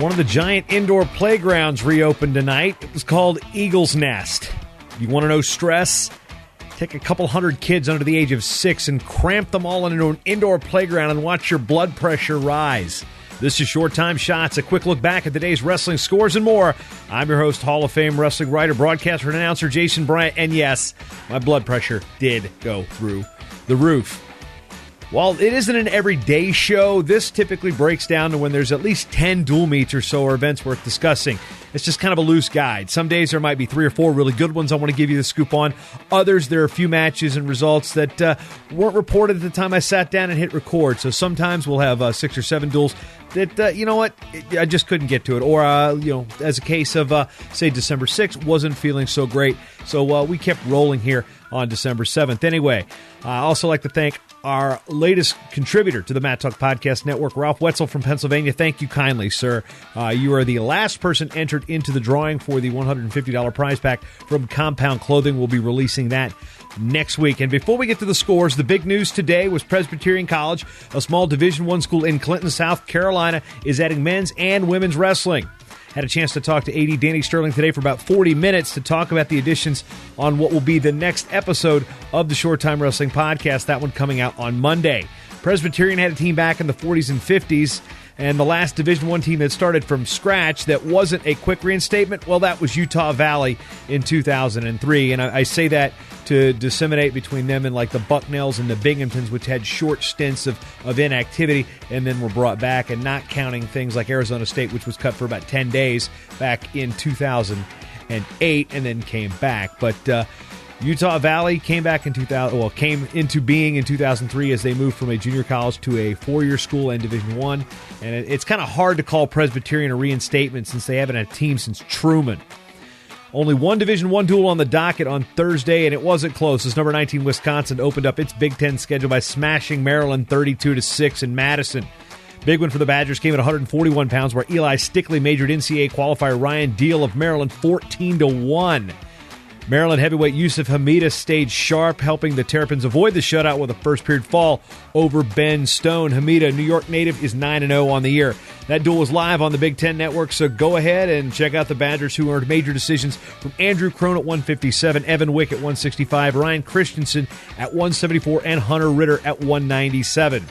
One of the giant indoor playgrounds reopened tonight. It was called Eagle's Nest. You want to know stress? Take a couple hundred kids under the age of 6 and cramp them all into an indoor playground and watch your blood pressure rise. This is Short Time Shots, a quick look back at the day's wrestling scores and more. I'm your host, Hall of Fame wrestling writer, broadcaster, and announcer Jason Bryant. And yes, my blood pressure did go through the roof. While it isn't an everyday show, this typically breaks down to when there's at least 10 dual meets or so or events worth discussing. It's just kind of a loose guide. Some days there might be 3 or 4 really good ones I want to give you the scoop on. Others, there are a few matches and results that weren't reported at the time I sat down and hit record. So sometimes we'll have 6 or 7 duels that, you know what, I just couldn't get to it. Or, as a case of, say, December 6th, wasn't feeling so great. So we kept rolling here on December 7th. Anyway, I also like to thank our latest contributor to the Mat Talk Podcast Network, Ralph Wetzel from Pennsylvania. Thank you kindly, sir. You are the last person entered into the drawing for the $150 prize pack from Compound Clothing. We'll be releasing that next week. And before we get to the scores, the big news today was Presbyterian College, a small Division I school in Clinton, South Carolina, is adding men's and women's wrestling. Had a chance to talk to AD Danny Sterling today for about 40 minutes to talk about the additions on what will be the next episode of the Short Time Wrestling Podcast, that one coming out on Monday. Presbyterian had a team back in the 40s and 50s, and the last Division I team that started from scratch that wasn't a quick reinstatement, well, that was Utah Valley in 2003. And I say that to disseminate between them and like the Bucknells and the Binghamtons, which had short stints of inactivity and then were brought back, and not counting things like Arizona State, which was cut for about 10 days back in 2008 and then came back. But Utah Valley came back in came into being in 2003 as they moved from a junior college to a 4-year school and Division I. And it's kind of hard to call Presbyterian a reinstatement since they haven't had a team since Truman. Only one Division I duel on the docket on Thursday, and it wasn't close as number 19 Wisconsin opened up its Big Ten schedule by smashing Maryland 32-6 in Madison. Big win for the Badgers came at 141 pounds, where Eli Stickley majored NCAA qualifier Ryan Deal of Maryland 14-1. Maryland heavyweight Yusuf Hamida stayed sharp, helping the Terrapins avoid the shutout with a first-period fall over Ben Stone. Hamida, New York native, is 9-0 on the year. That duel was live on the Big Ten Network, so go ahead and check out the Badgers, who earned major decisions from Andrew Crone at 157, Evan Wick at 165, Ryan Christensen at 174, and Hunter Ritter at 197.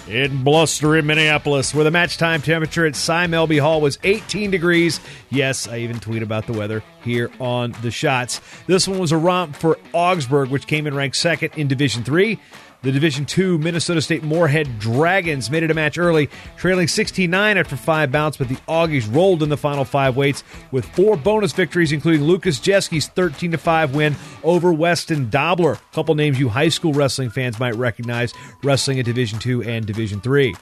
In blustery Minneapolis, where the match time temperature at Cy Melby Hall was 18 degrees. Yes, I even tweet about the weather here on the Shots. This one was a romp for Augsburg, which came in ranked second in Division III. The Division II Minnesota State Moorhead Dragons made it a match early, trailing 16-9 after 5 bouts, but the Augies rolled in the final 5 weights with 4 bonus victories, including Lucas Jeski's 13-5 win over Weston Dobler. A couple names you high school wrestling fans might recognize wrestling at Division II and Division III.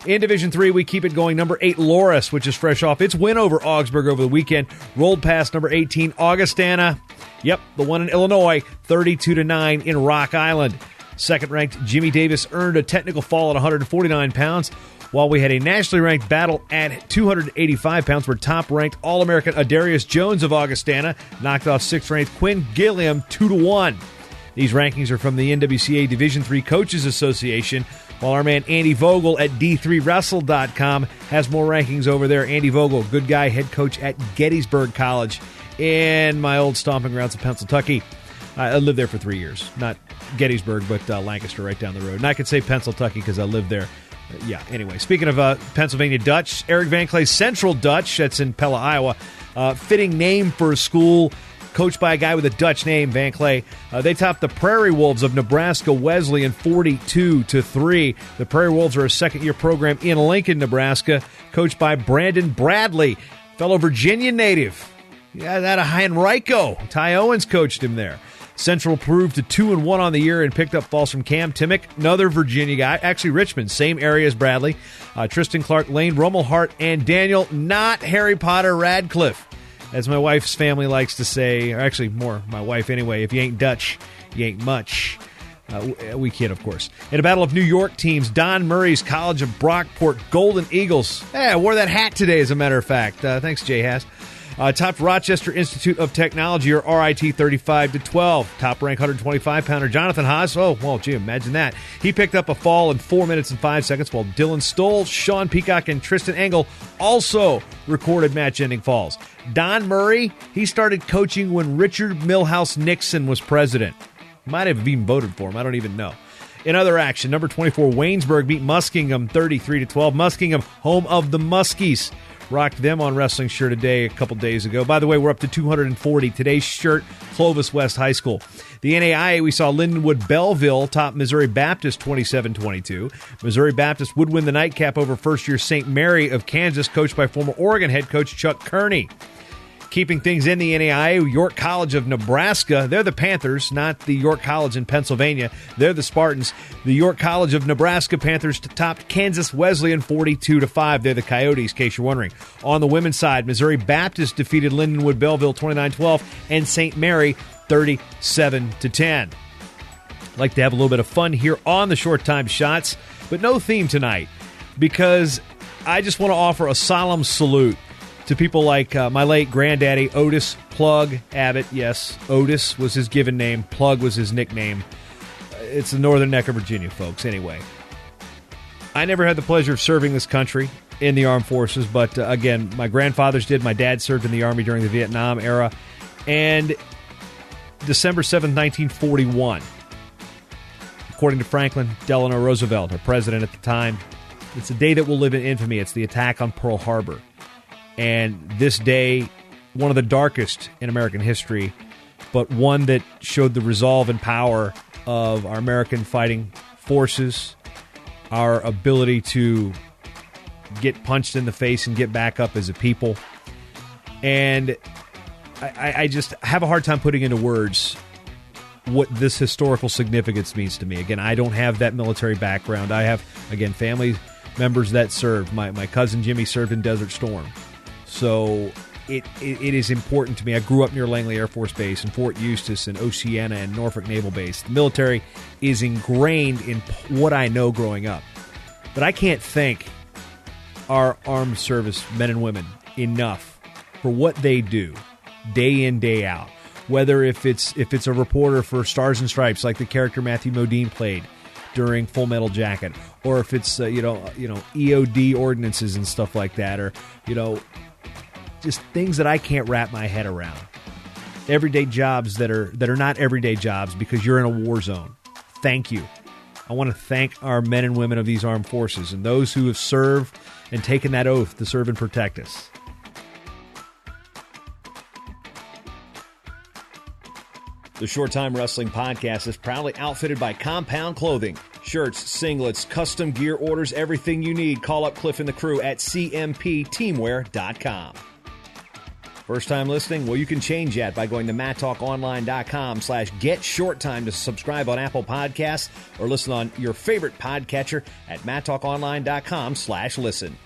In Division III, we keep it going. Number 8, Loras, which is fresh off its win over Augsburg over the weekend, rolled past number 18, Augustana. Yep, the one in Illinois, 32-9 in Rock Island. Second-ranked Jimmy Davis earned a technical fall at 149 pounds, while we had a nationally ranked battle at 285 pounds where top-ranked All-American Adarius Jones of Augustana knocked off 6th-ranked Quinn Gilliam 2-1. These rankings are from the NWCA Division III Coaches Association, while our man Andy Vogel at D3Wrestle.com has more rankings over there. Andy Vogel, good guy, head coach at Gettysburg College in my old stomping grounds of Pennsylvania. I lived there for 3 years. Not Gettysburg, but Lancaster right down the road. And I could say Pennsylvania because I lived there. Anyway, speaking of Pennsylvania Dutch, Eric Van Clay's Central Dutch, that's in Pella, Iowa. Fitting name for a school coached by a guy with a Dutch name, Van Clay. They topped the Prairie Wolves of Nebraska Wesleyan 42-3. The Prairie Wolves are a second-year program in Lincoln, Nebraska, coached by Brandon Bradley, fellow Virginia native. Yeah, that a Henrico. Ty Owens coached him there. Central proved to 2-1 on the year and picked up falls from Cam Timmick, another Virginia guy. Actually, Richmond, same area as Bradley. Tristan Clark, Lane Rummelhart, and Daniel, not Harry Potter Radcliffe, as my wife's family likes to say, or actually more my wife anyway, if you ain't Dutch, you ain't much. We kid, of course. In a battle of New York teams, Don Murray's College of Brockport Golden Eagles. Hey, I wore that hat today, as a matter of fact. Thanks, Jay Haas. Top Rochester Institute of Technology, or RIT, 35-12. Top-ranked 125-pounder Jonathan Haas. Oh, well, gee, imagine that. He picked up a fall in 4 minutes and 5 seconds, while Dylan Stoll, Sean Peacock, and Tristan Engel also recorded match-ending falls. Don Murray, he started coaching when Richard Milhouse Nixon was president. Might have even voted for him. I don't even know. In other action, number 24, Waynesburg beat Muskingum 33-12. Muskingum, home of the Muskies, rocked them on Wrestling Shirt a Day a couple days ago. By the way, we're up to 240. Today's shirt, Clovis West High School. The NAIA, we saw Lindenwood Belleville top Missouri Baptist 27-22. Missouri Baptist would win the nightcap over first-year St. Mary of Kansas, coached by former Oregon head coach Chuck Kearney. Keeping things in the NAIA, York College of Nebraska, they're the Panthers, not the York College in Pennsylvania. They're the Spartans. The York College of Nebraska Panthers topped Kansas Wesleyan 42-5. They're the Coyotes, in case you're wondering. On the women's side, Missouri Baptist defeated Lindenwood Belleville 29-12 and St. Mary 37-10. I'd like to have a little bit of fun here on the Short Time Shots, but no theme tonight, because I just want to offer a solemn salute to people like my late granddaddy, Otis Plug Abbott. Yes, Otis was his given name. Plug was his nickname. It's the Northern Neck of Virginia, folks. Anyway, I never had the pleasure of serving this country in the armed forces, but again, my grandfathers did. My dad served in the Army during the Vietnam era. And December 7th, 1941, according to Franklin Delano Roosevelt, our president at the time, it's a day that will live in infamy. It's the attack on Pearl Harbor. And this day, one of the darkest in American history, but one that showed the resolve and power of our American fighting forces, our ability to get punched in the face and get back up as a people. And I just have a hard time putting into words what this historical significance means to me. Again, I don't have that military background. I have, again, family members that served. My cousin Jimmy served in Desert Storm. So it is important to me. I grew up near Langley Air Force Base and Fort Eustis and Oceana and Norfolk Naval Base. The military is ingrained in what I know growing up. But I can't thank our armed service men and women enough for what they do day in, day out. Whether if it's a reporter for Stars and Stripes, like the character Matthew Modine played during Full Metal Jacket, or if it's EOD ordinances and stuff like that, or just things that I can't wrap my head around. Everyday jobs that are not everyday jobs because you're in a war zone. Thank you. I want to thank our men and women of these armed forces and those who have served and taken that oath to serve and protect us. The Short Time Wrestling Podcast is proudly outfitted by Compound Clothing. Shirts, singlets, custom gear orders, everything you need. Call up Cliff and the crew at cmpteamwear.com. First time listening? Well, you can change that by going to mattalkonline.com/getshorttime to subscribe on Apple Podcasts or listen on your favorite podcatcher at mattalkonline.com/listen.